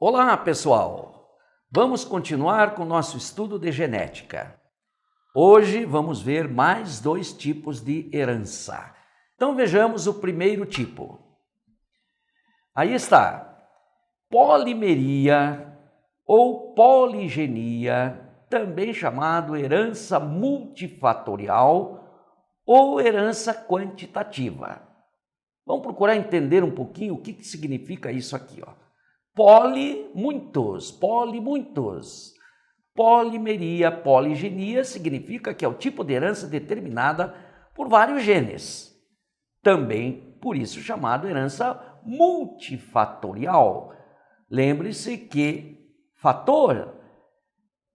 Olá, pessoal! Vamos continuar com o nosso estudo de genética. Hoje vamos ver mais dois tipos de herança. Então vejamos o primeiro tipo. Aí está, polimeria ou poligenia, também chamado herança multifatorial ou herança quantitativa. Vamos procurar entender um pouquinho o que significa isso aqui, ó. Muitos. Polimeria, poligenia significa que é o tipo de herança determinada por vários genes. Também, por isso, chamado herança multifatorial. Lembre-se que fator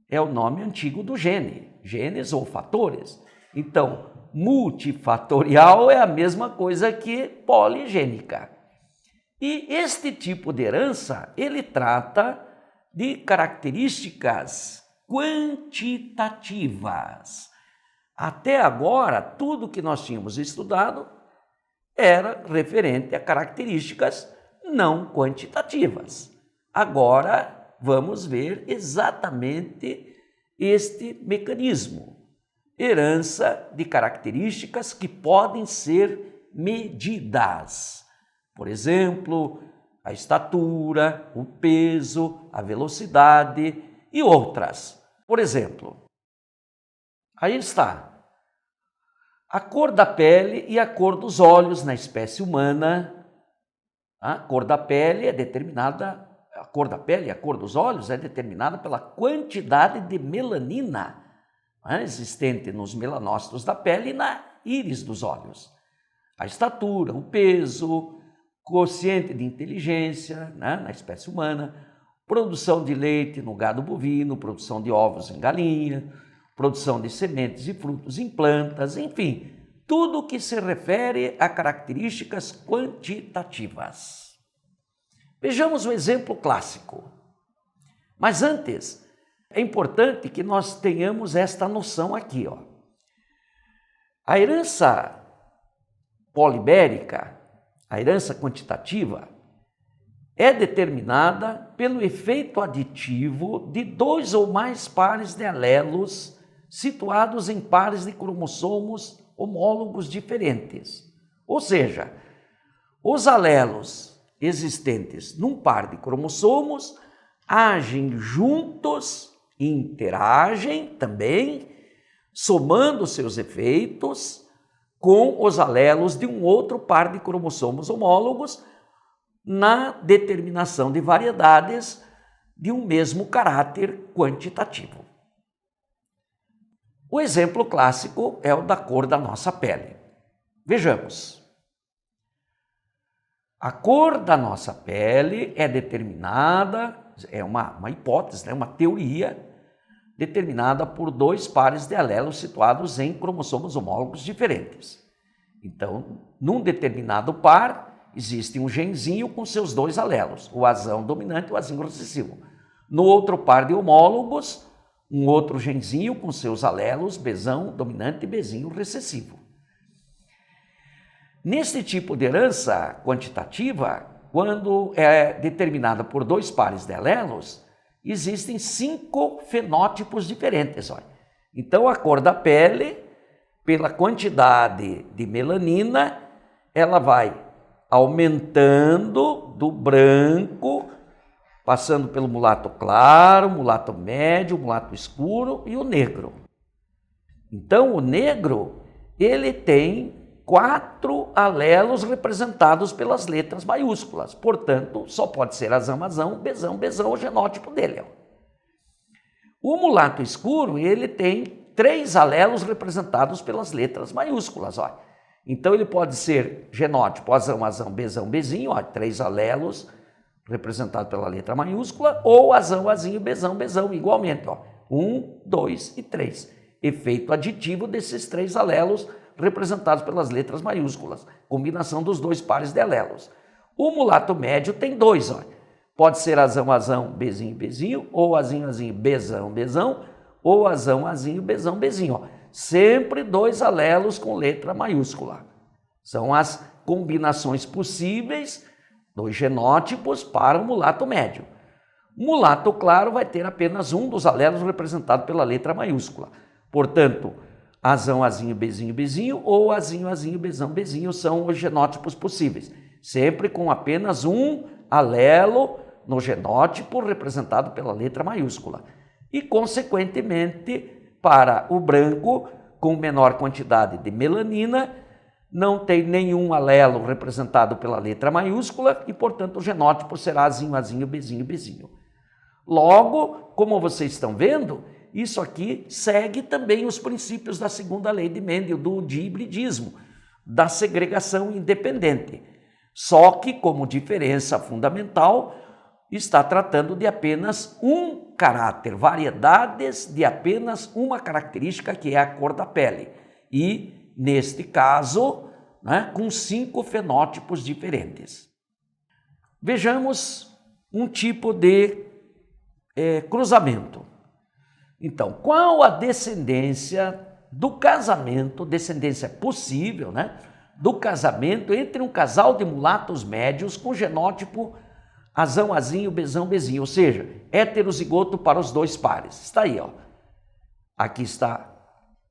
é o nome antigo do gene, genes ou fatores. Então, multifatorial é a mesma coisa que poligênica. E este tipo de herança, ele trata de características quantitativas. Até agora, tudo que nós tínhamos estudado era referente a características não quantitativas. Agora, vamos ver exatamente este mecanismo. Herança de características que podem ser medidas. Por exemplo, a estatura, o peso, a velocidade e outras. Por exemplo, aí está, a cor da pele e a cor dos olhos na espécie humana. A cor da pele é determinada, a cor da pele e a cor dos olhos é determinada pela quantidade de melanina existente nos melanócitos da pele e na íris dos olhos. A estatura, o peso, quociente de inteligência, na espécie humana, produção de leite no gado bovino, produção de ovos em galinha, produção de sementes e frutos em plantas, enfim, tudo que se refere a características quantitativas. Vejamos um exemplo clássico. Mas antes, é importante que nós tenhamos esta noção aqui, ó. A herança polimérica, a herança quantitativa, é determinada pelo efeito aditivo de dois ou mais pares de alelos situados em pares de cromossomos homólogos diferentes. Ou seja, os alelos existentes num par de cromossomos agem juntos, interagem também, somando seus efeitos com os alelos de um outro par de cromossomos homólogos na determinação de variedades de um mesmo caráter quantitativo. O exemplo clássico é o da cor da nossa pele. Vejamos. A cor da nossa pele é determinada, é uma hipótese, uma teoria, determinada por dois pares de alelos situados em cromossomos homólogos diferentes. Então, num determinado par, existe um genzinho com seus dois alelos, o azão dominante e o azinho recessivo. No outro par de homólogos, um outro genzinho com seus alelos, Bzão dominante e Bzinho recessivo. Nesse tipo de herança quantitativa, quando é determinada por dois pares de alelos, existem 5 fenótipos diferentes. Olha. Então, a cor da pele, pela quantidade de melanina, ela vai aumentando do branco, passando pelo mulato claro, mulato médio, mulato escuro e o negro. Então, o negro, ele tem 4 alelos representados pelas letras maiúsculas. Portanto, só pode ser azão, Bzão, o genótipo dele. O mulato escuro, ele tem 3 alelos representados pelas letras maiúsculas. Ó. Então, ele pode ser genótipo azão, Bzão, Bzinho, 3 alelos representados pela letra maiúscula, ou azão, azinho, Bzão, igualmente. 1, 2 e 3. Efeito aditivo desses 3 alelos representados pelas letras maiúsculas, combinação dos 2 pares de alelos. O mulato médio tem 2, ó. Pode ser azão, Bzinho, ou azinho, Bzão, ou azão, Bzão, ó. Sempre 2 alelos com letra maiúscula. São as combinações possíveis dos genótipos para o mulato médio. Mulato claro vai ter apenas um dos alelos representado pela letra maiúscula. Portanto, azão, azinho, bezinho, bezinho ou azinho, azinho, bezão, bezinho são os genótipos possíveis. Sempre com apenas um alelo no genótipo representado pela letra maiúscula. E, consequentemente, para o branco, com menor quantidade de melanina, não tem nenhum alelo representado pela letra maiúscula e, portanto, o genótipo será azinho, azinho, bezinho, bezinho. Logo, como vocês estão vendo, isso aqui segue também os princípios da segunda lei de Mendel, do dihibridismo, da segregação independente. Só que, como diferença fundamental, está tratando de apenas um caráter, variedades de apenas uma característica, que é a cor da pele. E, neste caso, né, com 5 fenótipos diferentes. Vejamos um tipo de cruzamento. Então, qual a descendência do casamento, descendência possível, né, do casamento entre um casal de mulatos médios com genótipo azão, azinho, bezão, bezinho, ou seja, heterozigoto para os dois pares. Está aí, ó. Aqui está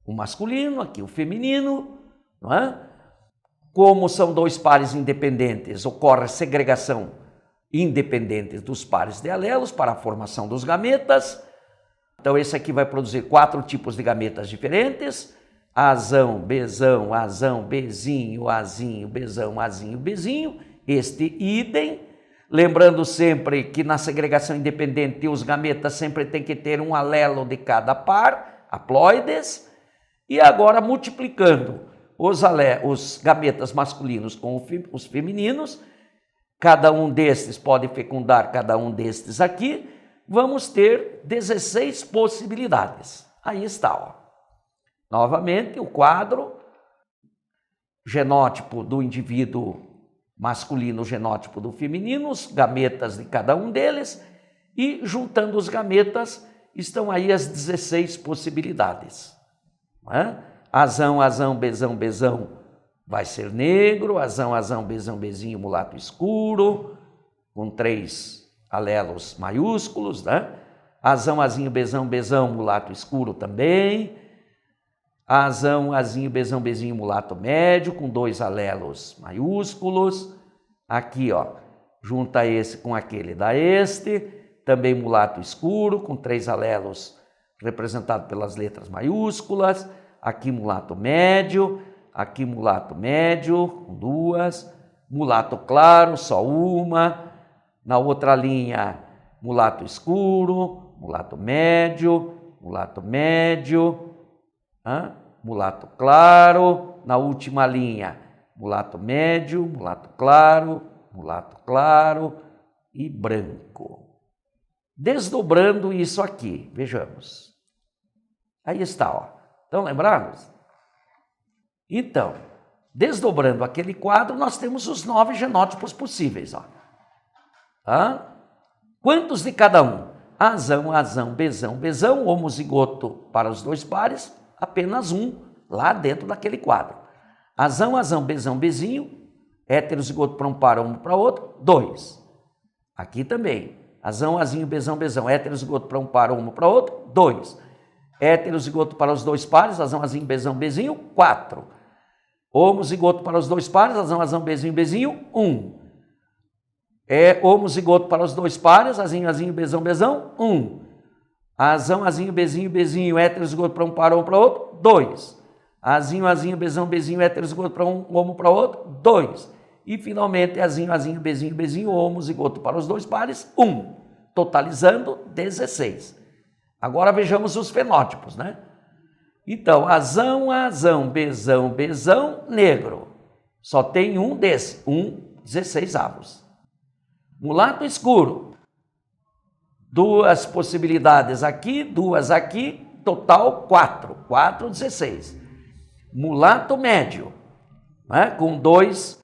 o masculino, aqui o feminino, não é? Como são dois pares independentes, ocorre a segregação independente dos pares de alelos para a formação dos gametas. Então, esse aqui vai produzir 4 tipos de gametas diferentes: azão, bezinho, azinho, bezão, azinho, bezinho. Este idem. Lembrando sempre que na segregação independente os gametas sempre tem que ter um alelo de cada par, haploides. E agora, multiplicando os gametas masculinos com os femininos, cada um destes pode fecundar cada um destes aqui, vamos ter 16 possibilidades. Aí está, ó. Novamente, o quadro, genótipo do indivíduo masculino, genótipo do feminino, os gametas de cada um deles, e juntando os gametas estão aí as 16 possibilidades. Não é? Azão, azão, bezão, bezão vai ser negro, azão, azão, bezão, bezinho, mulato escuro, com 3 alelos maiúsculos, né? Azão, azinho, bezão, bezão, mulato escuro também. Azão, azinho, bezão, bezinho, mulato médio, com 2 alelos maiúsculos. Aqui, ó, junta esse com aquele, dá este. Também mulato escuro, com 3 alelos representado pelas letras maiúsculas. Aqui mulato médio, com 2. Mulato claro, só uma. Na outra linha, mulato escuro, mulato médio, mulato claro. Na última linha, mulato médio, mulato claro e branco. Desdobrando isso aqui, vejamos. Aí está, ó. Estão lembrados? Então, desdobrando aquele quadro, nós temos os 9 genótipos possíveis, ó. Quantos de cada um? Azão, azão, bezão, bezão, homozigoto para os 2 pares, apenas um lá dentro daquele quadro. Azão, azão, bezão, bezinho, heterozigoto para um par, um para outro, 2. Aqui também. Azão, azinho, bezão, bezão, heterozigoto para um par, um para outro, 2. Heterozigoto para os 2 pares, azão, azinho, bezão, bezinho, 4. Homozigoto para os 2 pares, azão, azão, bezinho, bezinho, 1. Homozigoto para os 2 pares, azinho, azinho, bezão, bezão, 1. Azão, azinho, bezinho, heterozigoto para um par, um para outro, 2. Azinho, azinho, bezão, bezinho, heterozigoto para um homo para outro, 2. E, finalmente, azinho, azinho, bezinho, homozigoto para os 2 pares, 1. Totalizando 16. Agora vejamos os fenótipos, né? Então, azão, azão, bezão, negro. Só tem um desse, 16 avos. Mulato escuro. 2 possibilidades aqui, 2 aqui, total 4, 16. Mulato médio, né? Com 2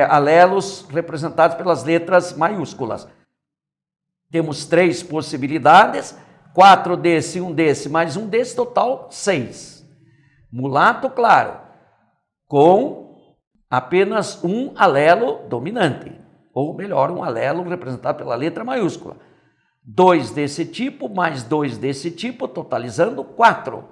alelos representados pelas letras maiúsculas. Temos 3 possibilidades, 4 desse, 1 desse, mais 1 desse, total 6. Mulato claro, com apenas um alelo dominante. ou melhor, um alelo representado pela letra maiúscula. 2 desse tipo, mais 2 desse tipo, totalizando 4.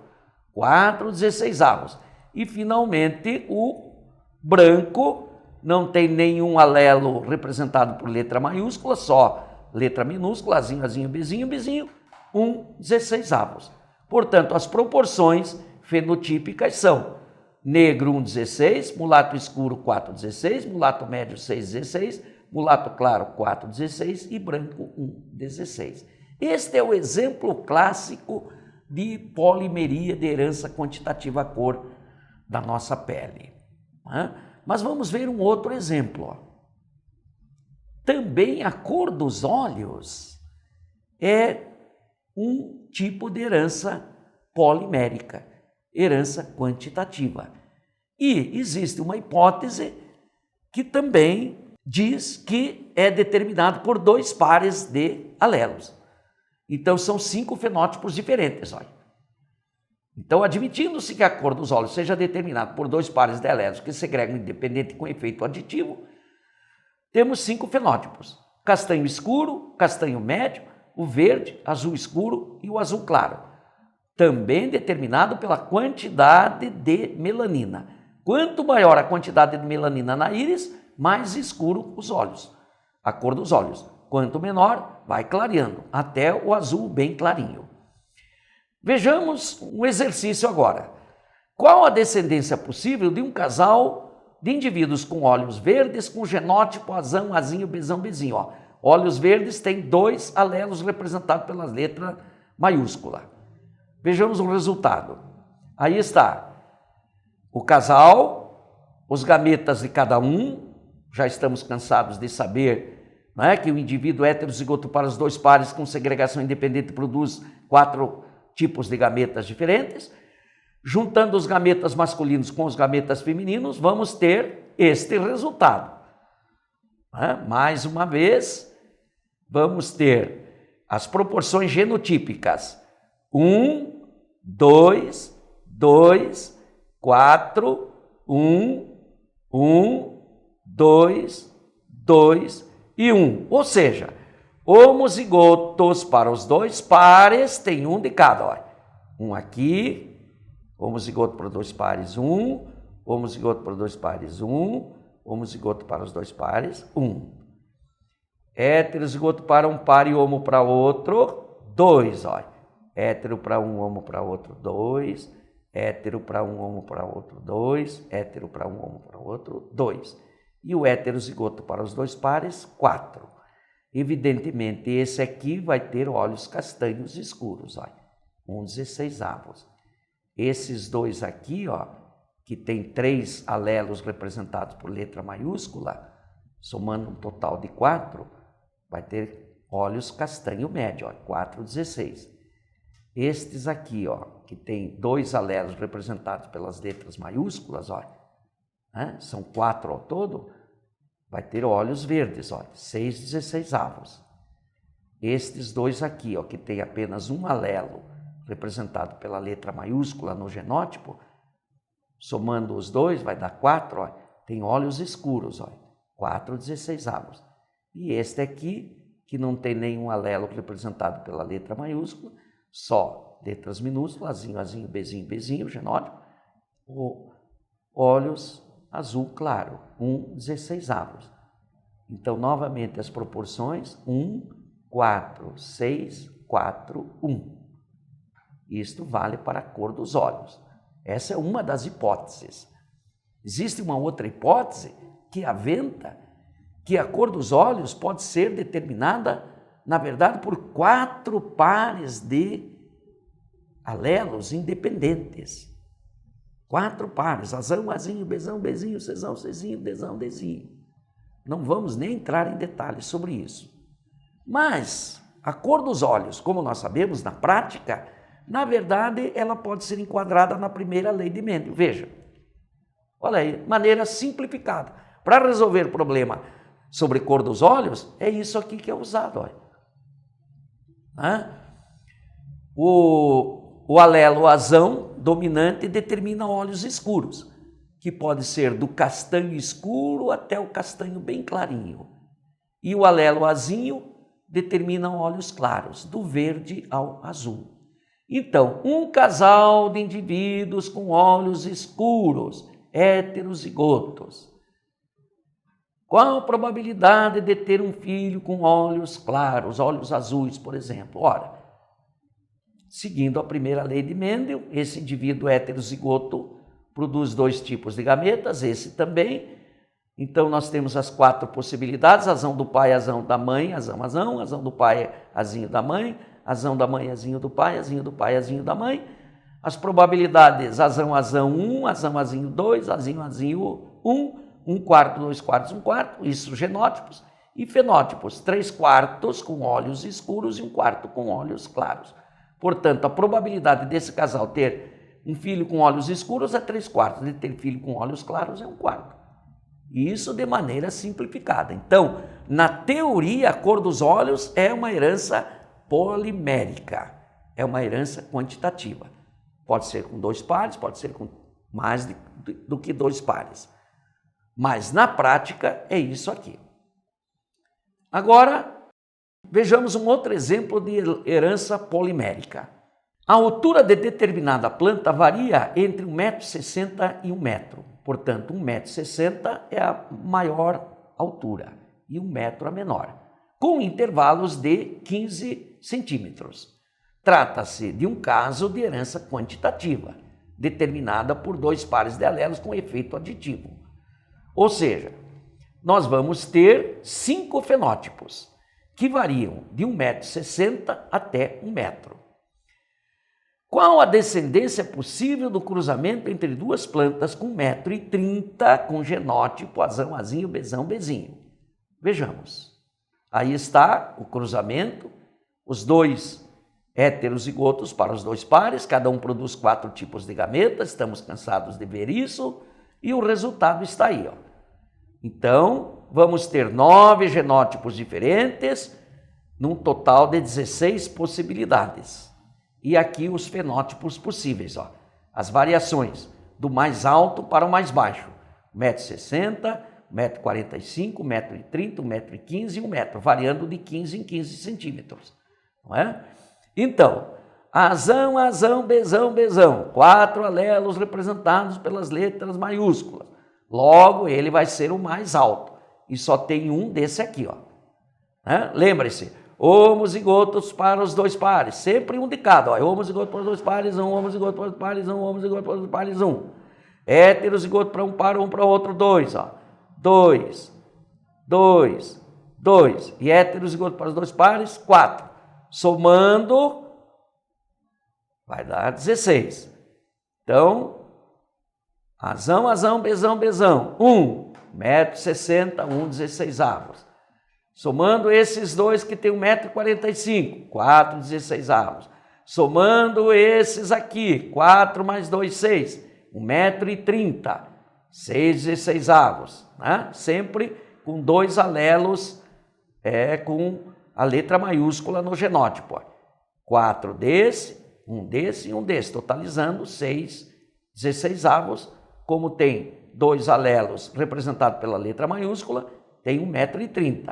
4 16avos. E, finalmente, o branco não tem nenhum alelo representado por letra maiúscula, só letra minúscula, azinho, azinho, bezinho, bezinho, 1 16avos. Portanto, as proporções fenotípicas são negro 1,16, mulato escuro 4,16, mulato médio 6,16, mulato claro 4,16 e branco 1,16. Este é o exemplo clássico de polimeria de herança quantitativa à cor da nossa pele. Mas vamos ver um outro exemplo. Também a cor dos olhos é um tipo de herança polimérica, herança quantitativa. E existe uma hipótese que também diz que é determinado por 2 pares de alelos. Então, são 5 fenótipos diferentes. Olha. Então, admitindo-se que a cor dos olhos seja determinada por 2 pares de alelos que segregam independente com efeito aditivo, temos 5 fenótipos: castanho escuro, castanho médio, o verde, azul escuro e o azul claro. Também determinado pela quantidade de melanina. Quanto maior a quantidade de melanina na íris, mais escuro os olhos, a cor dos olhos. Quanto menor, vai clareando, até o azul bem clarinho. Vejamos um exercício agora. Qual a descendência possível de um casal de indivíduos com olhos verdes com genótipo azão, azinho, bezão, bezinho? Ó. Olhos verdes têm 2 alelos representados pela letra maiúscula. Vejamos o resultado. Aí está o casal, os gametas de cada um. Já estamos cansados de saber, não é, que o indivíduo heterozigoto para os 2 pares com segregação independente produz 4 tipos de gametas diferentes. Juntando os gametas masculinos com os gametas femininos, vamos ter este resultado. Mais uma vez, vamos ter as proporções genotípicas. 1, 2, 2, 4, 1, 1, 2, 2 e 1. Ou seja, homozigotos para os 2 pares tem um de cada. Olha. Um aqui, homozigoto para 2 pares 1, homozigoto para 2 pares 1, homozigoto para os 2 pares 1. Heterozigoto para um par e homo para outro, 2. Olha. Hétero para um, homo para outro, 2. Hétero para um, homo para outro, 2. Hétero para um, homo para outro, 2. E o heterozigoto para os 2 pares, 4. Evidentemente, esse aqui vai ter olhos castanhos escuros, olha, 1/16avos. Esses 2 aqui, ó, que tem 3 alelos representados por letra maiúscula, somando um total de 4, vai ter olhos castanho médio, ó, 4/16. Estes aqui, ó, que tem 2 alelos representados pelas letras maiúsculas, ó, são 4 ao todo, vai ter olhos verdes, ó, 6/16avos. Estes 2 aqui, ó, que tem apenas um alelo representado pela letra maiúscula no genótipo, somando os 2 vai dar 4, ó, tem olhos escuros, ó, 4/16avos. E este aqui, que não tem nenhum alelo representado pela letra maiúscula, só letras minúsculas, azinho, azinho, bezinho, bezinho, genótipo, olhos azul claro, 1/16avos. Então, novamente, as proporções, 1, 4, 6, 4, 1. Isto vale para a cor dos olhos. Essa é uma das hipóteses. Existe uma outra hipótese que aventa que a cor dos olhos pode ser determinada, na verdade, por 4 pares de alelos independentes. 4 pares, azão, azinho, bezão, bezinho, cezão, cezinho, dezão, dezinho. Não vamos nem entrar em detalhes sobre isso. Mas a cor dos olhos, como nós sabemos na prática, na verdade, ela pode ser enquadrada na primeira lei de Mendel. Veja, olha aí, maneira simplificada. Para resolver o problema sobre cor dos olhos, é isso aqui que é usado. Olha. O alelo azão dominante determina olhos escuros, que pode ser do castanho escuro até o castanho bem clarinho. E o alelo azinho determina óleos claros, do verde ao azul. Então, um casal de indivíduos com olhos escuros, heterozigotos. Qual a probabilidade de ter um filho com olhos claros, olhos azuis, por exemplo? Ora, seguindo a primeira lei de Mendel, esse indivíduo heterozigoto produz 2 tipos de gametas, esse também. Então, nós temos as 4 possibilidades: azão do pai, azão da mãe, azão, azão do pai, azinho da mãe, azão da mãe, azinho do pai, azinho do pai, azinho da mãe. As probabilidades: azão, azão 1, azão, azinho 2, azinho, azinho 1, 1/4, 2/4, 1/4, isso genótipos. E fenótipos: 3/4 com olhos escuros e 1/4 com olhos claros. Portanto, a probabilidade desse casal ter um filho com olhos escuros é 3/4, de ter filho com olhos claros é 1/4. Isso de maneira simplificada. Então, na teoria, a cor dos olhos é uma herança polimérica, é uma herança quantitativa. Pode ser com 2 pares, pode ser com mais do que 2 pares. Mas na prática é isso aqui. Agora, vejamos um outro exemplo de herança polimérica. A altura de determinada planta varia entre 1,60 m e 1 metro. Portanto, 1,60 m é a maior altura e 1 metro a menor, com intervalos de 15 centímetros. Trata-se de um caso de herança quantitativa, determinada por 2 pares de alelos com efeito aditivo. Ou seja, nós vamos ter 5 fenótipos, que variam de 1,60 m até 1 metro. Qual a descendência possível do cruzamento entre 2 plantas com 1,30 m, com genótipo azão, azinho, bezão, bezinho? Vejamos. Aí está o cruzamento, os 2 heterozigotos para os 2 pares, cada um produz 4 tipos de gametas, estamos cansados de ver isso, e o resultado está aí, ó. Então, vamos ter 9 genótipos diferentes, num total de 16 possibilidades. E aqui os fenótipos possíveis, ó. As variações do mais alto para o mais baixo: 1,60 m, 1,45 m, 1,30 m, 1,15 m e 1 metro, variando de 15 em 15 centímetros. Não é? Então, azão, azão, bezão, bezão, 4 alelos representados pelas letras maiúsculas. Logo, ele vai ser o mais alto. E só tem um desse aqui, ó. Lembre-se, homozigotos para os 2 pares, sempre um de cada, ó. Homozigoto para os 2 pares, 1, homozigoto para os pares, 1, homozigoto para os 2 pares, 1. Heterozigoto para um par, 1 para o outro, 2, ó. 2, 2, 2. E heterozigoto para os 2 pares, 4. Somando, vai dar 16. Então, azão, azão, bezão, bezão, 1,60 m, 1,16. Somando esses 2 que tem 1,45 m, 4,16. Somando esses aqui, 4 mais 2, 6, 1,30 m, 6,16. Né? Sempre com 2 alelos, com a letra maiúscula no genótipo. 4 desse, 1 desse e 1 desse, totalizando 6,16. Como tem 2 alelos representados pela letra maiúscula, tem 1,30 m.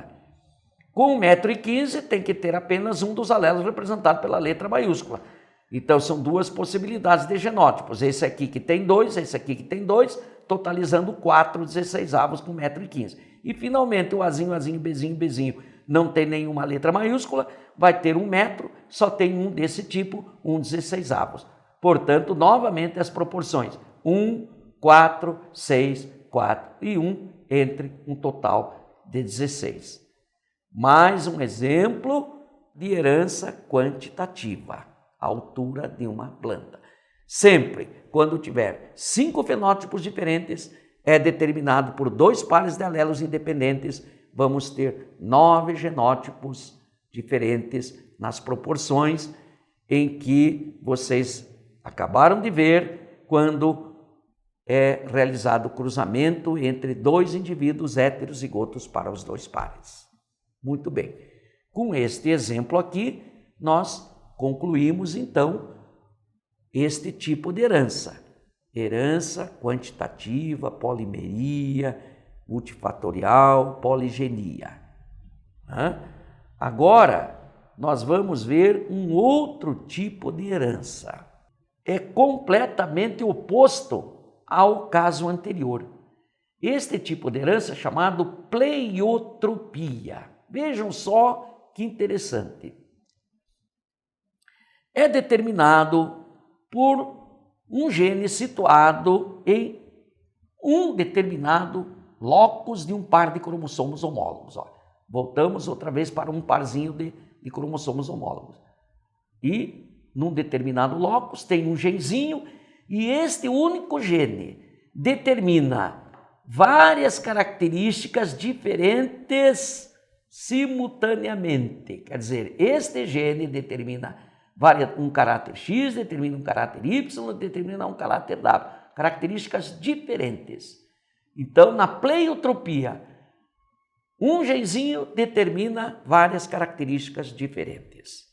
Com 1,15 m tem que ter apenas um dos alelos representado pela letra maiúscula. Então são 2 possibilidades de genótipos. Esse aqui que tem 2, esse aqui que tem 2, totalizando 4,16 com 1,15 m. E finalmente o azinho, azinho, bezinho, bezinho, não tem nenhuma letra maiúscula, vai ter 1 metro, só tem um desse tipo, 1,16. Portanto, novamente as proporções: 1, 4, 6, 4 e 1, entre um total de 16. Mais um exemplo de herança quantitativa, a altura de uma planta. Sempre, quando tiver 5 fenótipos diferentes, é determinado por 2 pares de alelos independentes, vamos ter 9 genótipos diferentes nas proporções em que vocês acabaram de ver quando é realizado o cruzamento entre 2 indivíduos heterozigotos para os 2 pares. Muito bem. Com este exemplo aqui, nós concluímos, então, este tipo de herança. Herança quantitativa, polimeria, multifatorial, poligenia. Agora, nós vamos ver um outro tipo de herança. É completamente oposto ao caso anterior. Este tipo de herança é chamado pleiotropia. Vejam só que interessante. É determinado por um gene situado em um determinado locus de um par de cromossomos homólogos. Voltamos outra vez para um parzinho de cromossomos homólogos. E num determinado locus tem um genzinho e este único gene determina várias características diferentes simultaneamente. Quer dizer, este gene determina um caráter X, determina um caráter Y, determina um caráter W. Características diferentes. Então, na pleiotropia, um genzinho determina várias características diferentes.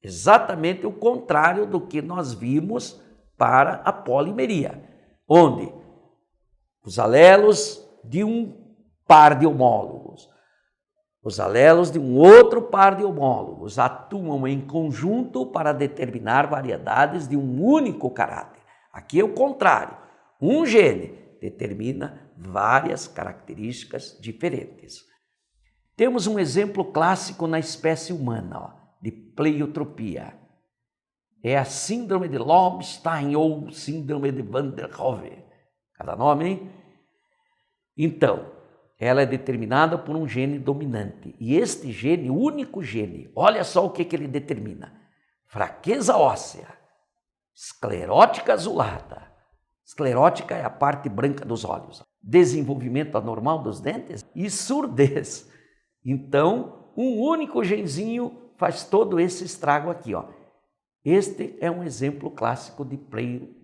Exatamente o contrário do que nós vimos para a polimeria, onde os alelos de um par de homólogos, os alelos de um outro par de homólogos atuam em conjunto para determinar variedades de um único caráter. Aqui é o contrário. Um gene determina várias características diferentes. Temos um exemplo clássico na espécie humana, de pleiotropia. É a síndrome de Lobstein ou síndrome de Van der Rohe. Cada nome, hein? Então, ela é determinada por um gene dominante. E este gene, o único gene, olha só o que ele determina. Fraqueza óssea, esclerótica azulada. Esclerótica é a parte branca dos olhos. Desenvolvimento anormal dos dentes e surdez. Então, um único genzinho faz todo esse estrago aqui. Este é um exemplo clássico de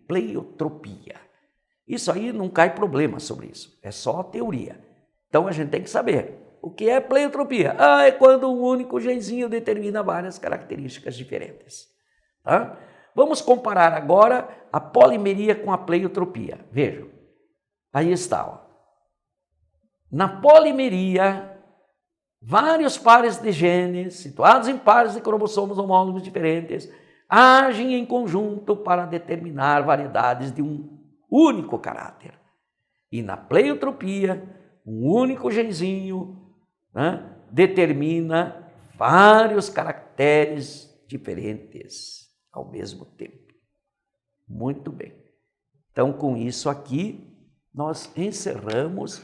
pleiotropia. Isso aí não cai problema sobre isso, é só teoria. Então a gente tem que saber o que é pleiotropia. É quando um único genzinho determina várias características diferentes. Tá? Vamos comparar agora a polimeria com a pleiotropia. Vejam, aí está. Na polimeria, vários pares de genes, situados em pares de cromossomos homólogos diferentes, agem em conjunto para determinar variedades de um único caráter. E na pleiotropia, um único genzinho determina vários caracteres diferentes ao mesmo tempo. Muito bem. Então, com isso aqui, nós encerramos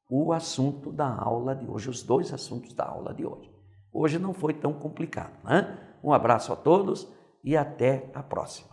o assunto da aula de hoje, os dois assuntos da aula de hoje. Hoje não foi tão complicado, né? Um abraço a todos e até a próxima.